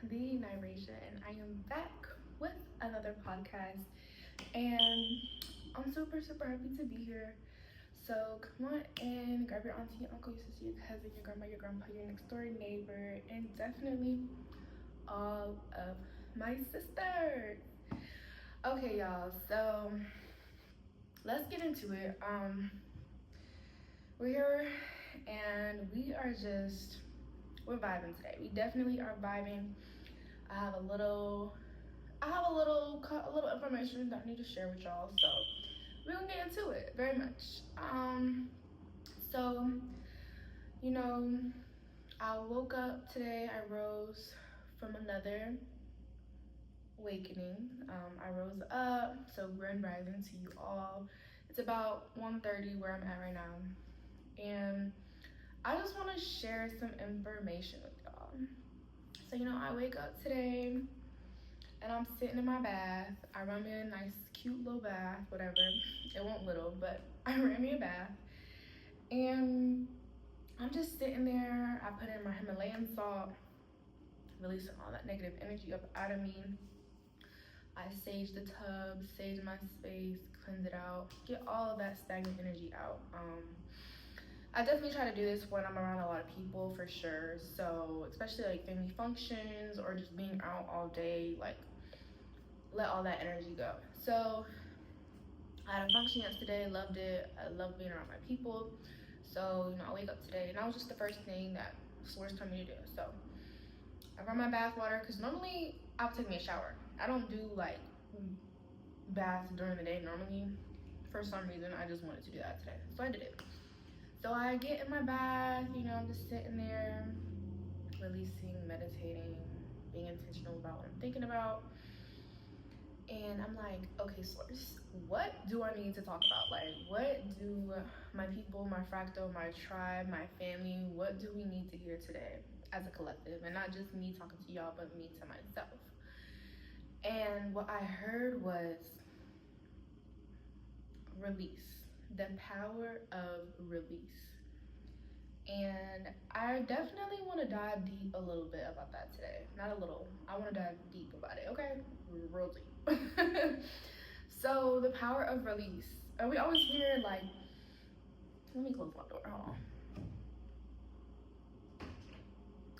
the Nirasia, and I am back with another podcast. And I'm super happy to be here. So come on in, grab your auntie, your uncle, your sister, your cousin, your grandma, your grandpa, your next door neighbor, and definitely all of my sisters. Okay, y'all. So let's get into it. We're here, and we're vibing today. We definitely are vibing. I have a little information that I need to share with y'all. So we're gonna get into it very much. So you know, I woke up today. I rose from another awakening. I rose up. So grand rising to you all. It's about 1:30 where I'm at right now, and I just want to share some information with y'all. So I wake up today and I'm sitting in my bath. I run me a nice, cute little bath, whatever. It won't little, but I ran me a bath. And I'm just sitting there. I put in my Himalayan salt, releasing all that negative energy up out of me. I sage the tub, sage my space, cleanse it out, get all of that stagnant energy out. I definitely try to do this when I'm around a lot of people for sure. So especially like family functions or just being out all day, like let all that energy go. So I had a function yesterday, loved it. I love being around my people. So, I wake up today and that was just the first thing that Source told me to do. So I run my bath water because normally I'll take me a shower. I don't do like baths during the day normally. For some reason, I just wanted to do that today. So I did it. So I get in my bath, I'm just sitting there, releasing, meditating, being intentional about what I'm thinking about. And I'm like, okay, Source, what do I need to talk about? Like, what do my people, my fractal, my tribe, my family, what do we need to hear today as a collective? And not just me talking to y'all, but me to myself. And what I heard was release, the power of release. And I definitely want to dive deep a little bit about that today. Not a little, I want to dive deep about it, okay? Real deep. So the power of release. And we always hear like, let me close my door, hold on.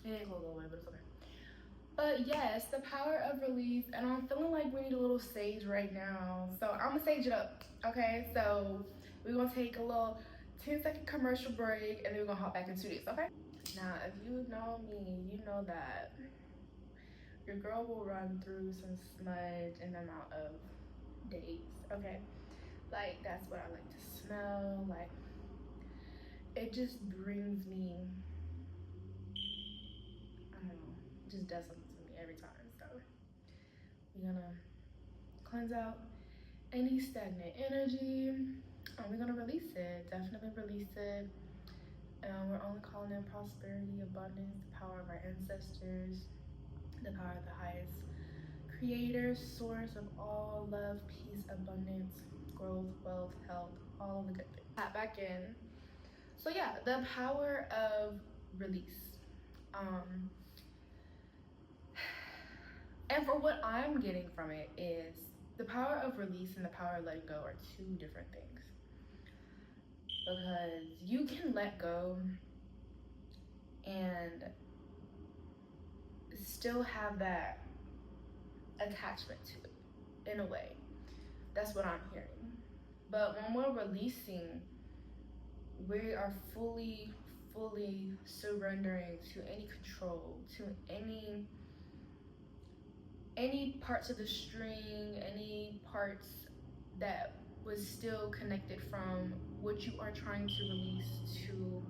It didn't close all the way, but it's okay. But yes, the power of release, and I'm feeling like we need a little sage right now. So I'm gonna sage it up, okay? So we're gonna take a little 10-second commercial break, and then we're gonna hop back into this, okay? Now, if you know me, you know that your girl will run through some smudge in the amount of days, okay? Like, that's what I like to smell. Like, it just brings me, I don't know, it just does something to me every time. So we're gonna cleanse out any stagnant energy, and we're gonna release it. Definitely release it. We're only calling in prosperity, abundance, the power of our ancestors, the power of the highest creator, source of all love, peace, abundance, growth, wealth, health, all of the good things. Tap back in. So yeah, the power of release. And for what I'm getting from it is the power of release and the power of letting go are two different things. Because you can let go and still have that attachment to it in a way. That's what I'm hearing. But when we're releasing, we are fully surrendering to any control, to any parts of the string, any parts that was still connected from what you are trying to release to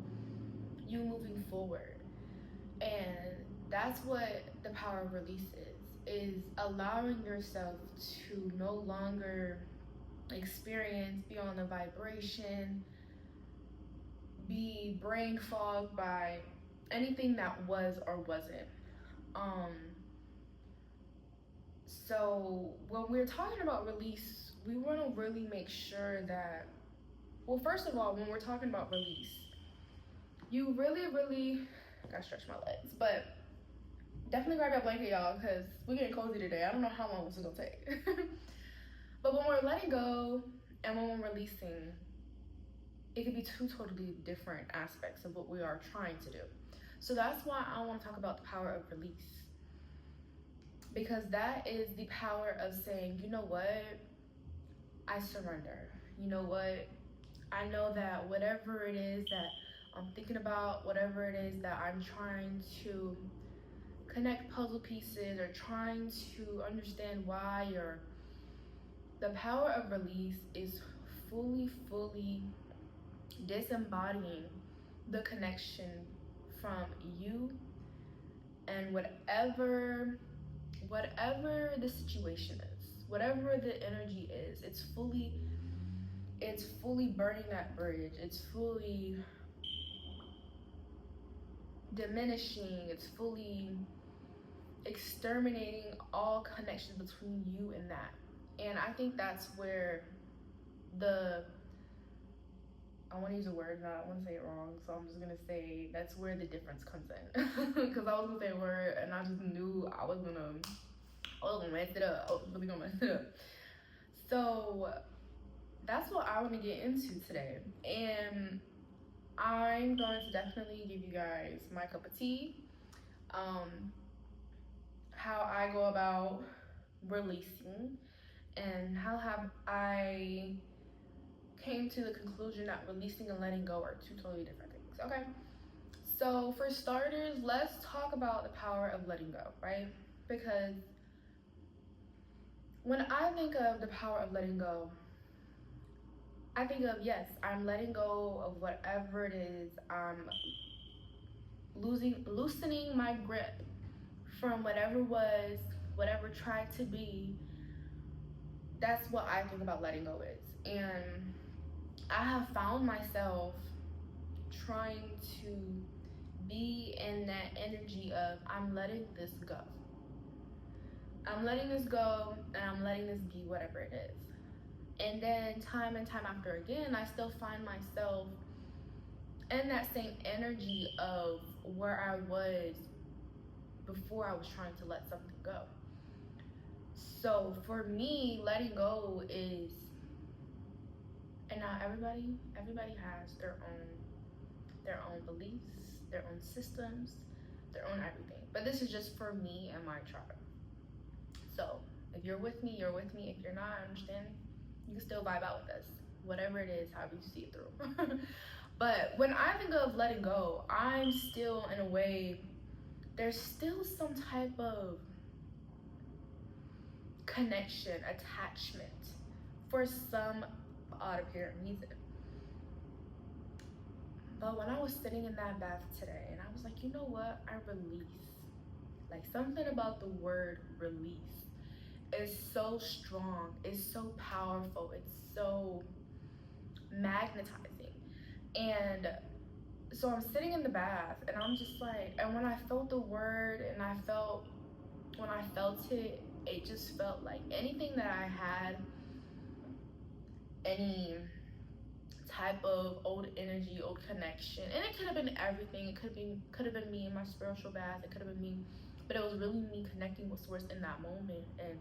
you moving forward. And that's what the power of release is allowing yourself to no longer experience, be on the vibration, be brain fogged by anything that was or wasn't. So when we're talking about release, we want to really make sure that, well, first of all, when we're talking about release, you really gotta stretch my legs, but definitely grab your blanket, y'all, because we're getting cozy today. I don't know how long this is gonna take. But when we're letting go and when we're releasing, it could be two totally different aspects of what we are trying to do. So that's why I want to talk about the power of release. Because that is the power of saying, you know what, I surrender. You know what, I know that whatever it is that I'm thinking about, whatever it is that I'm trying to connect puzzle pieces or trying to understand why, or the power of release is fully disembodying the connection from you and whatever the situation is, whatever the energy is, it's fully burning that bridge. It's fully diminishing. It's fully exterminating all connection between you and that. And I think that's where the I want to use a word and I don't want to say it wrong, so I'm just gonna say that's where the difference comes in. Because I was gonna say a word and I just knew I was gonna mess it up. I was really gonna mess it up. So that's what I want to get into today, and I'm going to definitely give you guys my cup of tea, um, how I go about releasing, and how have I came to the conclusion that releasing and letting go are two totally different things. Okay, so for starters, let's talk about the power of letting go, right? Because when I think of the power of letting go, I think of, yes, I'm letting go of whatever it is. I'm loosening my grip from whatever was, whatever tried to be. That's what I think about letting go is. And I have found myself trying to be in that energy of, I'm letting this go. I'm letting this go and I'm letting this be whatever it is. And then time and time after again, I still find myself in that same energy of where I was before I was trying to let something go. So for me, letting go is, and now everybody has their own beliefs, their own systems, their own everything. But this is just for me and my tribe. So if you're with me, you're with me. If you're not, I understand. You can still vibe out with us. Whatever it is, however you see it through. But when I think of letting go, I'm still in a way, there's still some type of connection, attachment for some odd apparent reason. But when I was sitting in that bath today and I was like, you know what? I release. Like, something about the word release is so strong, it's so powerful, it's so magnetizing. And so I'm sitting in the bath and I'm just like, and when I felt the word and when I felt it, it just felt like anything that I had, any type of old energy, old connection, and it could have been everything. It could have been me in my spiritual bath. It could have been me, but it was really me connecting with source in that moment and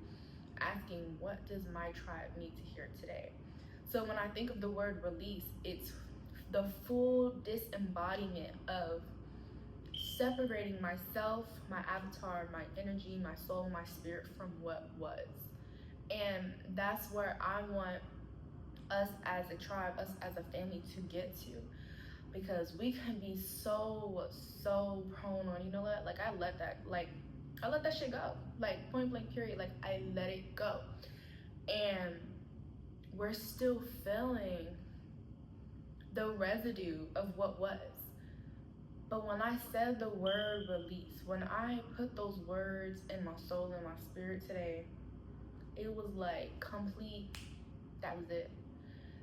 asking, what does my tribe need to hear today? So when I think of the word release, it's the full disembodiment of separating myself, my avatar, my energy, my soul, my spirit from what was. And that's where I want us as a tribe, us as a family to get to. Because we can be so prone on, you know what, like I let that shit go. Like, point blank period. Like, I let it go. And we're still feeling the residue of what was. But when I said the word release, when I put those words in my soul and my spirit today, it was like complete, that was it.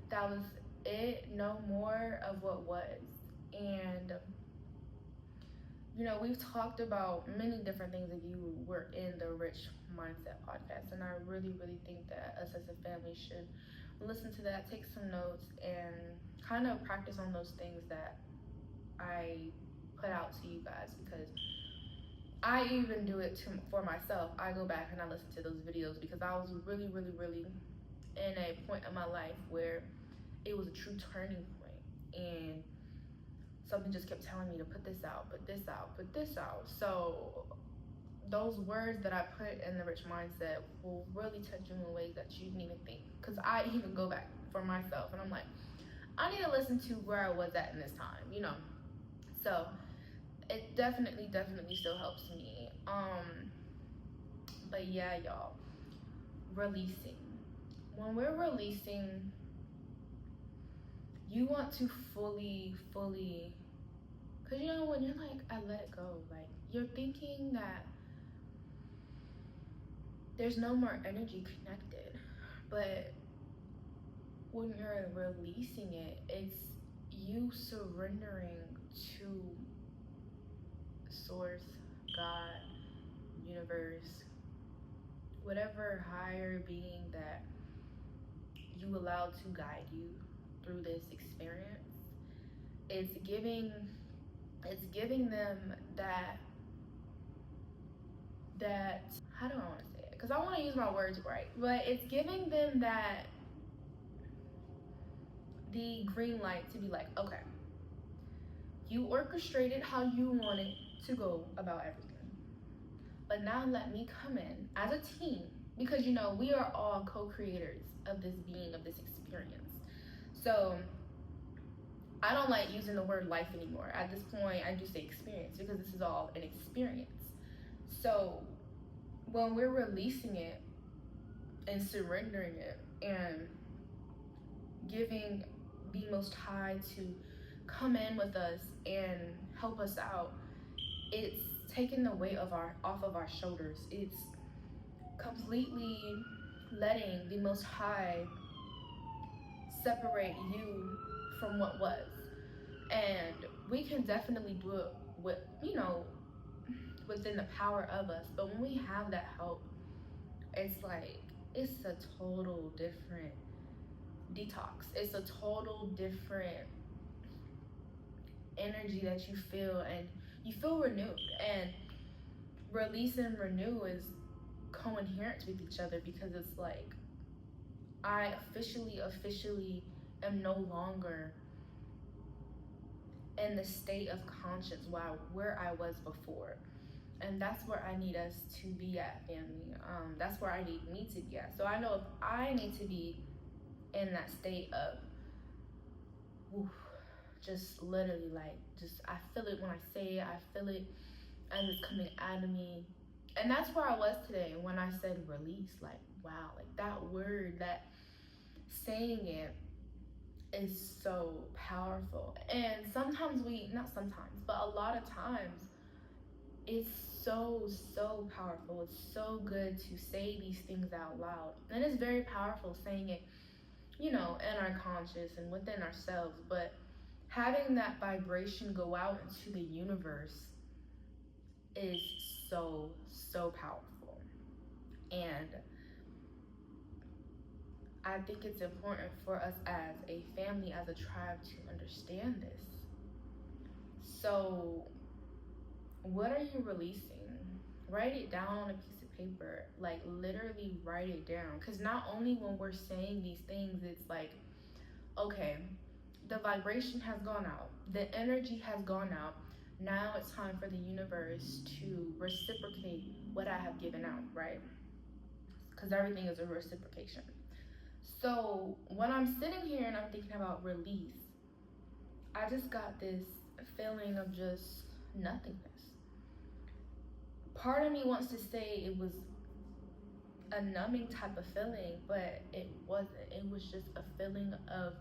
That was it, no more of what was. And you know, we've talked about many different things if you were in the Rich Mindset podcast, and I really think that us as a family should listen to that, take some notes, and kind of practice on those things that I put out to you guys, because I even do it for myself. I go back and I listen to those videos because I was really, really, really in a point in my life where it was a true turning point, and something just kept telling me to put this out, put this out, put this out. So those words that I put in the rich mindset will really touch you in ways that you didn't even think. Because I even go back for myself and I'm like, I need to listen to where I was at in this time, you know. So it definitely, definitely still helps me. But yeah, y'all, releasing. When we're releasing, you want to fully, because you know, when you're like, I let it go, like, you're thinking that there's no more energy connected. But when you're releasing it, it's you surrendering to source, God, universe, whatever higher being that you allow to guide you through this experience. It's giving them that how do I want to say it? Because I want to use my words right, but it's giving them that the green light to be like, okay, you orchestrated how you wanted to go about everything, but now let me come in as a team, because you know we are all co-creators of this being, of this experience. So I don't like using the word life anymore. At this point, I do say experience because this is all an experience. So when we're releasing it and surrendering it and giving the Most High to come in with us and help us out, it's taking the weight off of our shoulders. It's completely letting the Most High separate you from what was. And we can definitely do it with, you know, within the power of us. But when we have that help, it's like, it's a total different detox. It's a total different energy that you feel, and you feel renewed. And release and renew is coherent with each other, because it's like, I officially am no longer in the state of conscience where I was before. And that's where I need us to be at, family. That's where I need me to be at. So I know if I need to be in that state of, oof, just literally like, just I feel it when I say it, I feel it and it's coming out of me. And that's where I was today when I said release. Like, wow, like that word, that saying it is so powerful. And sometimes not sometimes, but a lot of times, it's so powerful. It's so good to say these things out loud. And it's very powerful saying it, you know, in our conscious and within ourselves. But having that vibration go out into the universe is so powerful. And I think it's important for us as a family, as a tribe, to understand this. So what are you releasing? Write it down on a piece of paper. Like, literally write it down. Because not only when we're saying these things, it's like, okay, the vibration has gone out, the energy has gone out. Now it's time for the universe to reciprocate what I have given out, right? Because everything is a reciprocation. So when I'm sitting here and I'm thinking about release, I just got this feeling of just nothingness. Part of me wants to say it was a numbing type of feeling, but it wasn't. It was just a feeling of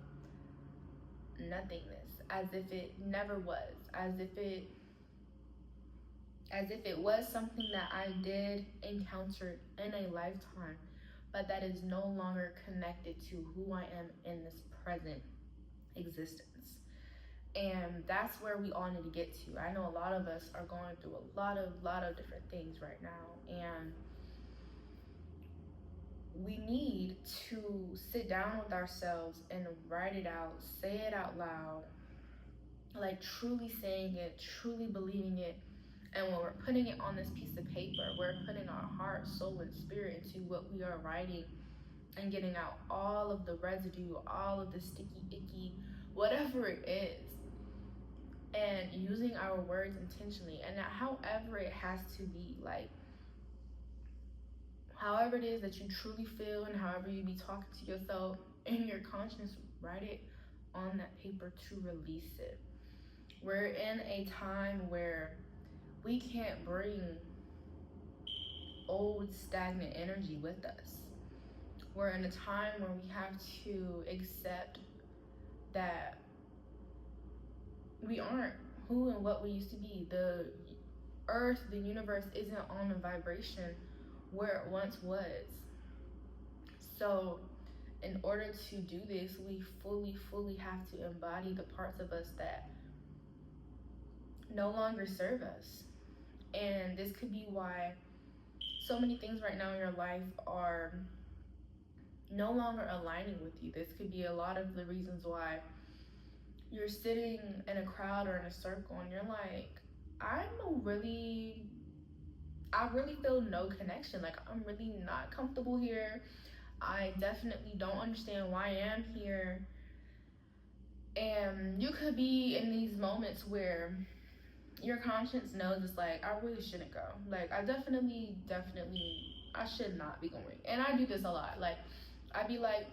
nothingness, as if it never was, as if it was something that I did encounter in a lifetime, but that is no longer connected to who I am in this present existence. And that's where we all need to get to. I know a lot of us are going through a lot of different things right now, and we need to sit down with ourselves and write it out, say it out loud, like truly saying it, truly believing it, And when we're putting it on this piece of paper, we're putting our heart, soul, and spirit into what we are writing and getting out all of the residue, all of the sticky, icky, whatever it is, and using our words intentionally. And however it has to be, like, however it is that you truly feel and however you be talking to yourself in your conscience, write it on that paper to release it. We're in a time where we can't bring old stagnant energy with us. We're in a time where we have to accept that we aren't who and what we used to be. The earth, the universe isn't on a vibration where it once was. So in order to do this, we fully have to embody the parts of us that no longer serve us. And this could be why so many things right now in your life are no longer aligning with you. This could be a lot of the reasons why you're sitting in a crowd or in a circle and you're like, I really feel no connection. Like, I'm really not comfortable here. I definitely don't understand why I am here. And you could be in these moments where your conscience knows it's like, I really shouldn't go. Like, I definitely, I should not be going. And I do this a lot. Like, I'd be like,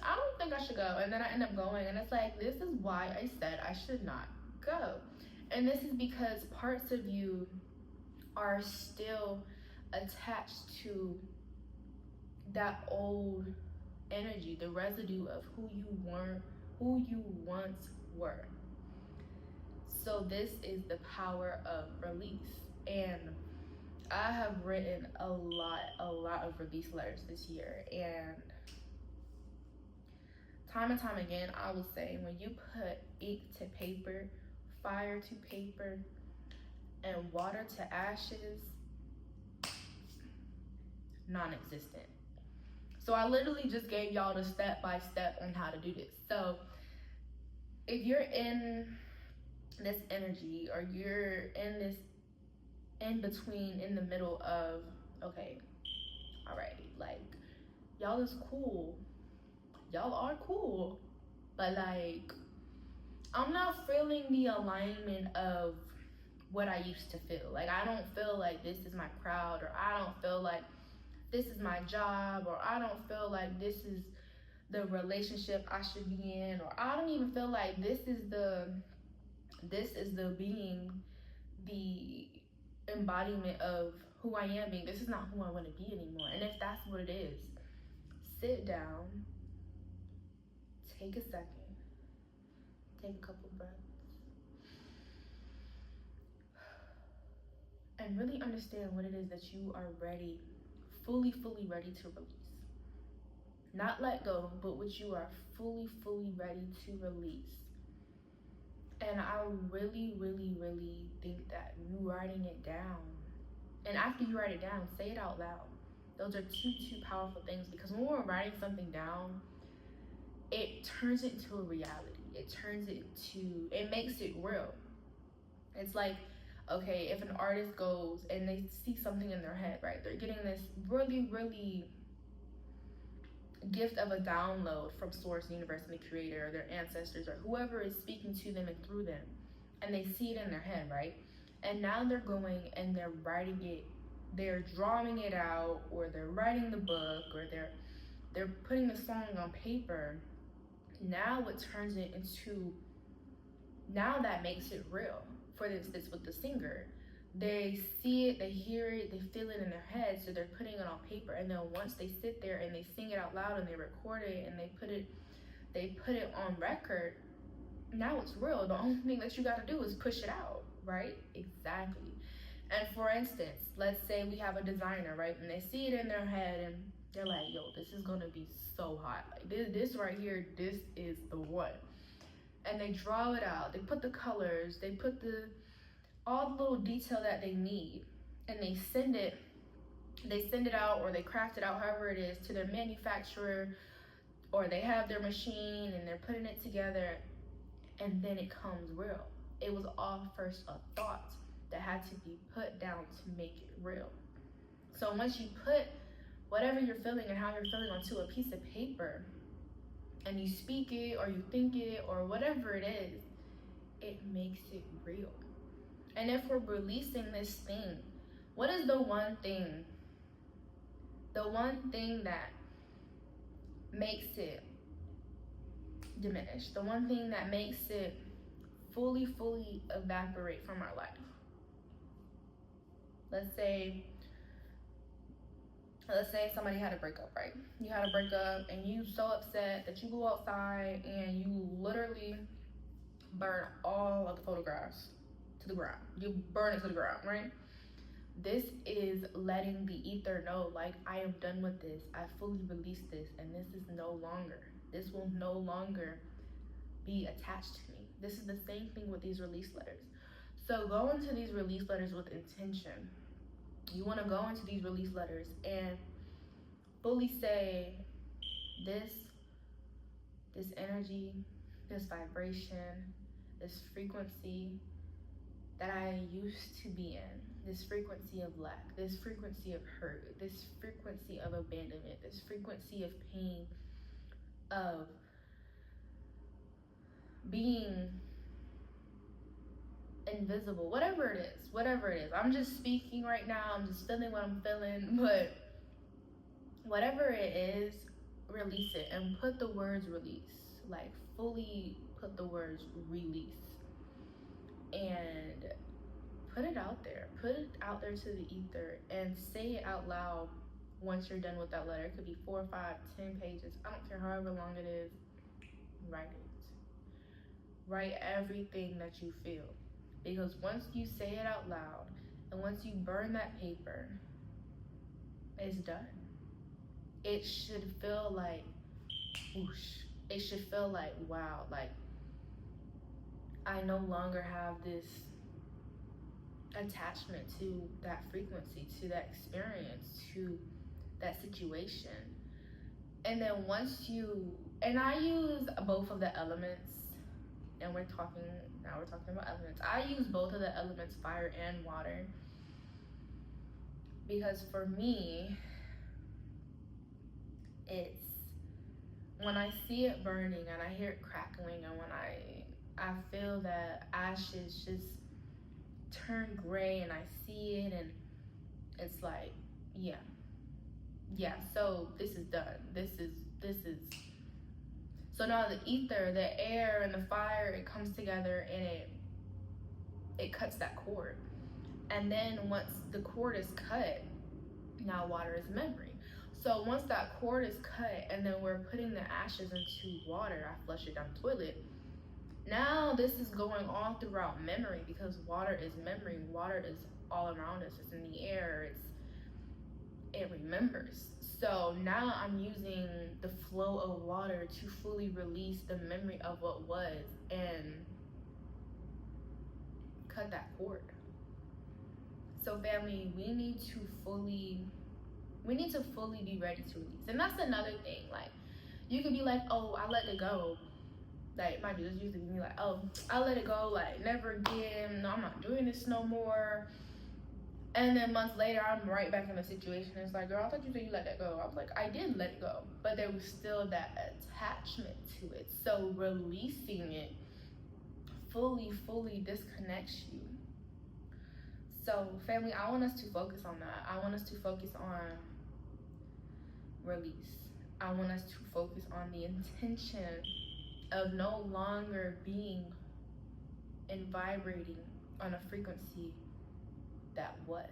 I don't think I should go. And then I end up going. And it's like, this is why I said I should not go. And this is because parts of you are still attached to that old energy, the residue of who you once were. So this is the power of release. And I have written a lot of release letters this year, and time again, I will say, when you put ink to paper, fire to paper, and water to ashes, non-existent. So I literally just gave y'all the step-by-step on how to do this. So if you're in this energy, or you're in this in between, in the middle of, okay, all right, like, y'all is cool, y'all are cool, but like, I'm not feeling the alignment of what I used to feel. Like, I don't feel like this is my crowd, or I don't feel like this is my job, or I don't feel like this is the relationship I should be in, or I don't even feel like this is the being the embodiment of who I am being. This is not who I want to be anymore. And if that's what it is, sit down, take a second, take a couple breaths, and really understand what it is that you are ready, fully ready to release. Not let go, but what you are fully ready to release. And I really think that you writing it down, and after you write it down, say it out loud. Those are two powerful things, because when we're writing something down, it turns it into a reality. It makes it real. It's like, okay, if an artist goes and they see something in their head, right? They're getting this really gift of a download from source, the universe, and the creator, or their ancestors, or whoever is speaking to them and through them, and they see it in their head, right? And now they're going and they're writing it, they're drawing it out, or they're writing the book, or they're putting the song on paper. Now it turns it into, now that makes it real. For instance, with the singer, they see it, they hear it, they feel it in their head, so they're putting it on paper. And then once they sit there and they sing it out loud and they record it and they put it on record, now it's real. The only thing that you got to do is push it out, right? Exactly. And for instance, let's say we have a designer, right? And they see it in their head and they're like, yo, this is gonna be so hot. Like, this right here, this is the one. And they draw it out, they put the colors, they put all the little detail that they need, and they send it out, or they craft it out, however it is, to their manufacturer, or they have their machine and they're putting it together, and then it comes real. It was all first a thought. that had to be put down to make it real. So once you put whatever you're feeling and how you're feeling onto a piece of paper, and you speak it or you think it or whatever it is, it makes it real. And if we're releasing this thing, what is the one thing that makes it diminish, the one thing that makes it fully evaporate from our life? Let's say somebody had a breakup, right? You had a breakup and you so upset that you go outside and you literally burn all of the photographs to the ground. You burn it to the ground, right? This is letting the ether know, like, I am done with this. I fully released this, and this will no longer be attached to me. This is the same thing with these release letters. So go into these release letters with intention. You want to go into these release letters and fully say, this energy, this vibration, this frequency that I used to be in, this frequency of lack, this frequency of hurt, this frequency of abandonment, this frequency of pain, of being invisible, whatever it is. I'm just speaking right now, I'm just feeling what I'm feeling, but whatever it is, release it and put the words release, like fully put the words release, and put it out there to the ether and say it out loud. Once you're done with that letter, it could be 4, 5, 10 pages, I don't care, however long it is. Write everything that you feel, because once you say it out loud and once you burn that paper, it's done. It should feel like whoosh. It should feel like, wow, like I no longer have this attachment to that frequency, to that experience, to that situation. And then and I use both of the elements, and we're talking about elements. I use both of the elements, fire and water, because for me, it's when I see it burning and I hear it crackling, and when I feel that ashes just turn gray and I see it, and it's like, yeah, so this is done. This is so now the ether, the air, and the fire, it comes together and it cuts that cord. And then once the cord is cut, now water is memory. So once that cord is cut and then we're putting the ashes into water, I flush it down the toilet. Now this is going all throughout memory, because water is memory. Water is all around us. It's in the air. It remembers. So now I'm using the flow of water to fully release the memory of what was and cut that cord. So family, we need to fully be ready to release. And that's another thing. Like, you could be like, oh, I let it go. Like, mind you, this used to be me, like, oh, I let it go, like, never again, no, I'm not doing this no more. And then months later, I'm right back in the situation. It's like, girl, I thought you said you let that go. I was like, I did let it go, but there was still that attachment to it. So releasing it fully disconnects you. So family, I want us to focus on that. I want us to focus on release. I want us to focus on the intention of no longer being and vibrating on a frequency that was.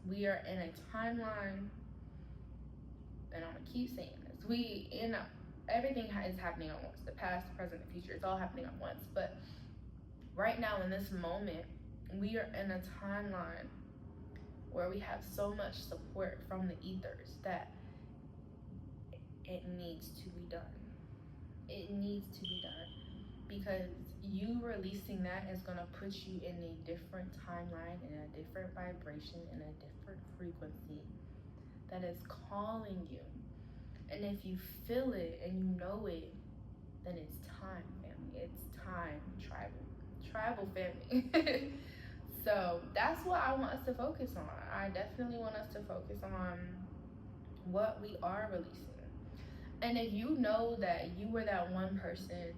We are in a timeline, and I'm gonna keep saying this. Everything is happening at once. The past, the present, the future, it's all happening at once. But right now, in this moment, we are in a timeline where we have so much support from the ethers that it needs to be done. It needs to be done, because you releasing that is going to put you in a different timeline, in a different vibration, in a different frequency that is calling you. And if you feel it and you know it, then it's time, family. It's time. Tribal family. So that's what I want us to focus on. I definitely want us to focus on what we are releasing. And if you know that you were that one person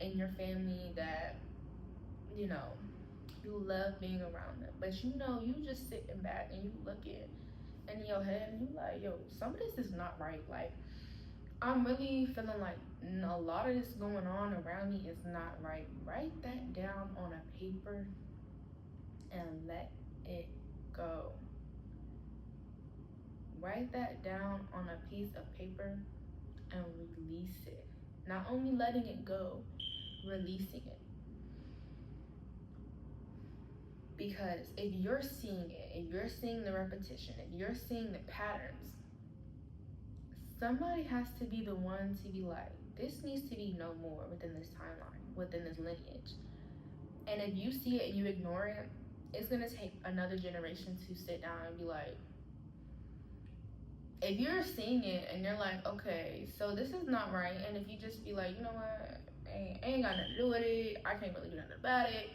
in your family that, you know, you love being around them, but you know, you just sitting back and you looking in your head and you like, yo, some of this is not right. Like, I'm really feeling like a lot of this going on around me is not right. Write that down on a paper and let it go. Write that down on a piece of paper and release it. Not only letting it go, releasing it. Because if you're seeing it, if you're seeing the repetition, if you're seeing the patterns, somebody has to be the one to be like, this needs to be no more within this timeline, within this lineage. And if you see it and you ignore it, it's gonna take another generation to sit down and be like, if you're seeing it and you're like, okay, so this is not right, and if you just be like, you know what, I ain't got nothing to do with it, I can't really do nothing about it,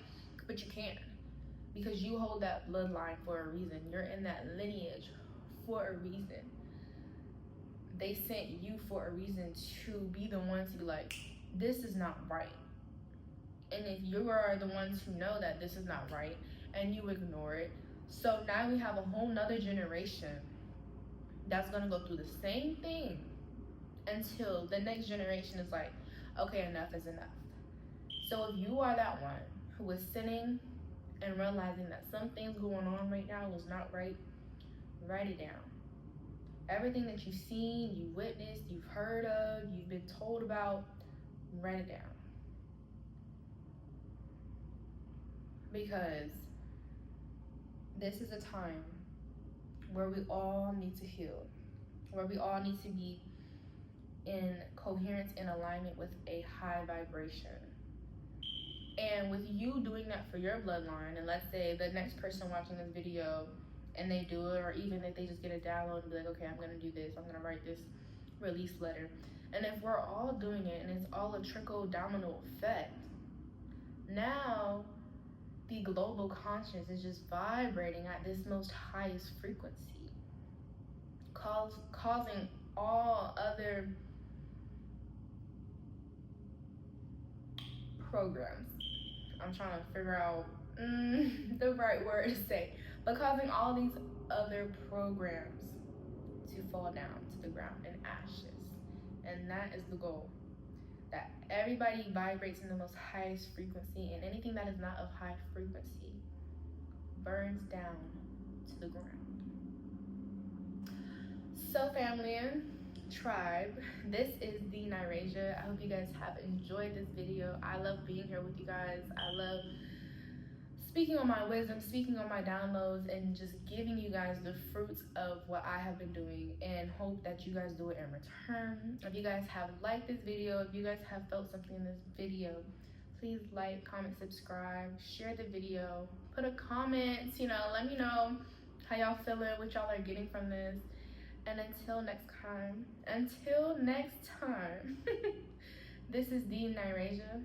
but you can, because you hold that bloodline for a reason. You're in that lineage for a reason. They sent you for a reason to be the one to be like, this is not right. And if you are the ones who know that this is not right and you ignore it, so now we have a whole nother generation that's gonna go through the same thing until the next generation is like, okay, enough is enough. So if you are that one who is sitting and realizing that some things going on right now is not right, write it down. Everything that you've seen, you've witnessed, you've heard of, you've been told about, write it down. Because this is a time where we all need to heal, where we all need to be in coherence and alignment with a high vibration. And with you doing that for your bloodline, and let's say the next person watching this video and they do it, or even if they just get a download and be like, okay, I'm gonna do this, I'm gonna write this release letter. And if we're all doing it and it's all a trickle domino effect, now the global consciousness is just vibrating at this most highest frequency, causing all other programs. I'm trying to figure out the right word to say, but causing all these other programs to fall down to the ground in ashes. And that is the goal. That everybody vibrates in the most highest frequency, and anything that is not of high frequency burns down to the ground. So family, tribe, this is the Nyrasia. I hope you guys have enjoyed this video. I love being here with you guys. I love speaking on my wisdom, speaking on my downloads, and just giving you guys the fruits of what I have been doing, and hope that you guys do it in return. If you guys have liked this video, if you guys have felt something in this video, please like, comment, subscribe, share the video, put a comment, let me know how y'all feeling, what y'all are getting from this. And until next time, this is the Nyrasia.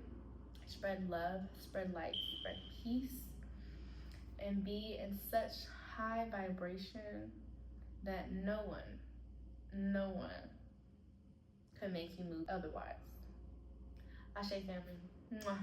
Spread love, spread light, spread peace, and be in such high vibration that no one can make you move otherwise. Ashe family. Mwah.